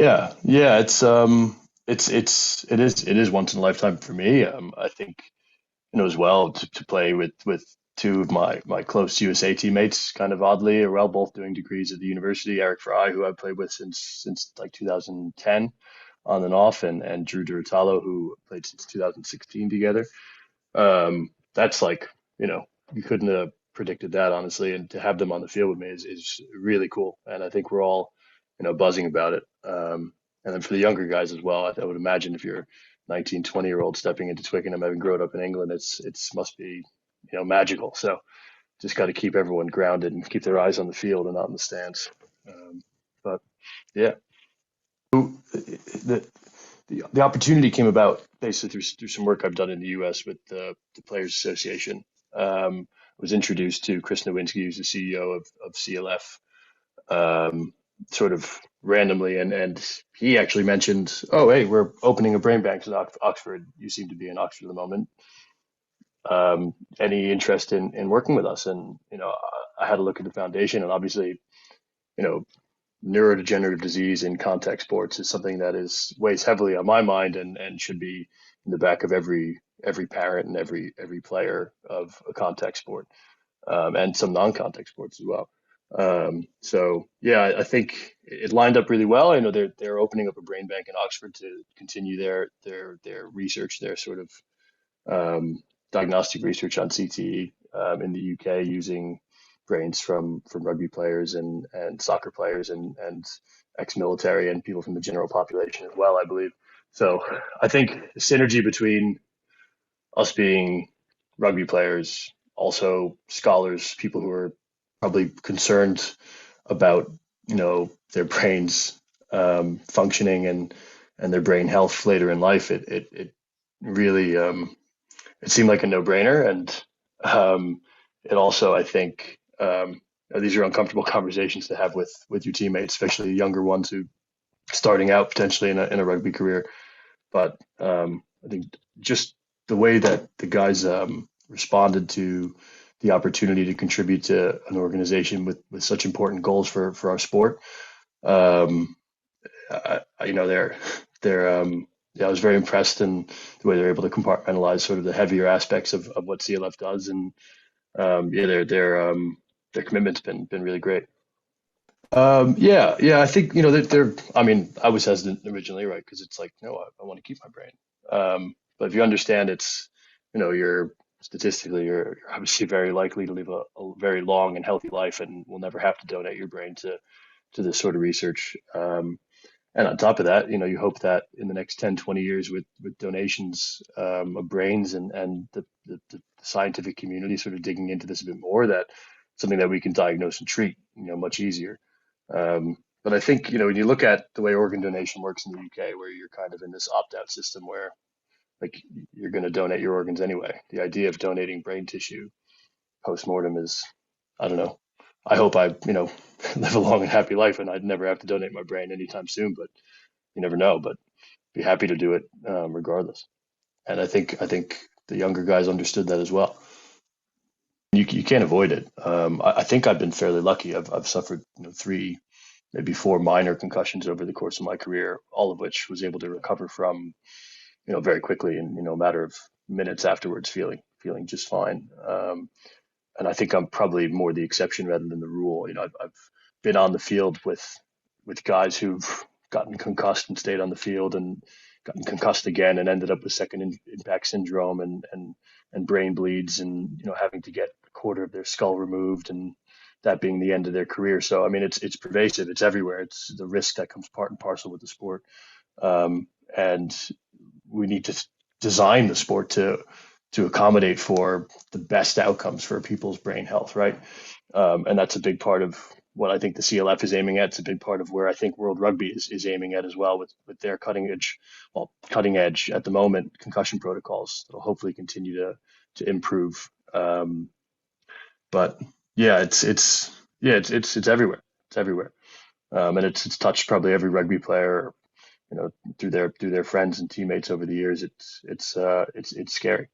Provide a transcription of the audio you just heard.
Yeah, it is once in a lifetime for me. I think as well to play with two of my close USA teammates, kind of oddly, or well, both doing degrees at the university. Eric Fry, who I've played with since like 2010, on and off, and Drew Durtalo, who played since 2016 together. That's like, you couldn't have predicted that, honestly, and to have them on the field with me is really cool, and I think we're all buzzing about it. And then for the younger guys as well, I would imagine if you're 19, 20-year-old stepping into Twickenham, having grown up in England, it's must be magical. So just got to keep everyone grounded and keep their eyes on the field and not in the stands. But yeah, the, the opportunity came about basically through some work I've done in the U.S. with the Players Association. I was introduced to Chris Nowinski, who's the CEO of CLF, sort of randomly, and he actually mentioned, "Oh, hey, we're opening a brain bank in Oxford. You seem to be in Oxford at the moment. Any interest in working with us?" And I had a look at the foundation, and obviously, you know, neurodegenerative disease in contact sports is something that is weighs heavily on my mind and should be in the back of every parent and every player of a contact sport, and some non-contact sports as well. So yeah, I think it lined up really well. I know they're opening up a brain bank in Oxford to continue their research, their sort of diagnostic research on CTE, in the UK, using brains from rugby players and soccer players and ex-military and people from the general population as well, I believe. So I think the synergy between us being rugby players, also scholars, people who are probably concerned about their brains functioning and their brain health later in life. It really it seemed like a no-brainer, and it also, I think, these are uncomfortable conversations to have with your teammates, especially younger ones who starting out potentially in a rugby career. But I think just the way that the guys responded to the opportunity to contribute to an organization with such important goals for our sport, um, they're yeah, I was very impressed in the way they're able to compartmentalize sort of the heavier aspects of what CLF does, and yeah, their commitment's been really great. Yeah, I think they're. I mean, I was hesitant originally, right? Because it's like, no, I want to keep my brain. But if you understand, you're statistically, you're obviously very likely to live a very long and healthy life, and will never have to donate your brain to this sort of research. And on top of that, you hope that in the next 10, 20 years, with donations of brains and the scientific community sort of digging into this a bit more, that something that we can diagnose and treat, much easier. But I think, when you look at the way organ donation works in the UK, where you're kind of in this opt-out system where, like, you're going to donate your organs anyway. The idea of donating brain tissue post-mortem is, I don't know. I hope I, live a long and happy life and I'd never have to donate my brain anytime soon, but you never know. But be happy to do it, regardless. And I think the younger guys understood that as well. You can't avoid it. I think I've been fairly lucky. I've suffered, three, maybe four minor concussions over the course of my career, all of which was able to recover from, very quickly, in a matter of minutes afterwards, feeling just fine. And I think I'm probably more the exception rather than the rule. I've been on the field with guys who've gotten concussed and stayed on the field, and gotten concussed again and ended up with second impact syndrome and brain bleeds, and having to get a quarter of their skull removed, and that being the end of their career. So I mean, it's pervasive, it's everywhere. It's the risk that comes part and parcel with the sport, and we need to design the sport to accommodate for the best outcomes for people's brain health, right? And that's a big part of what I think the CLF is aiming at. It's a big part of where I think World Rugby is aiming at as well, with their cutting edge at the moment, concussion protocols that'll hopefully continue to improve. But yeah, it's everywhere. It's everywhere, and it's touched probably every rugby player, through their friends and teammates over the years. It's scary.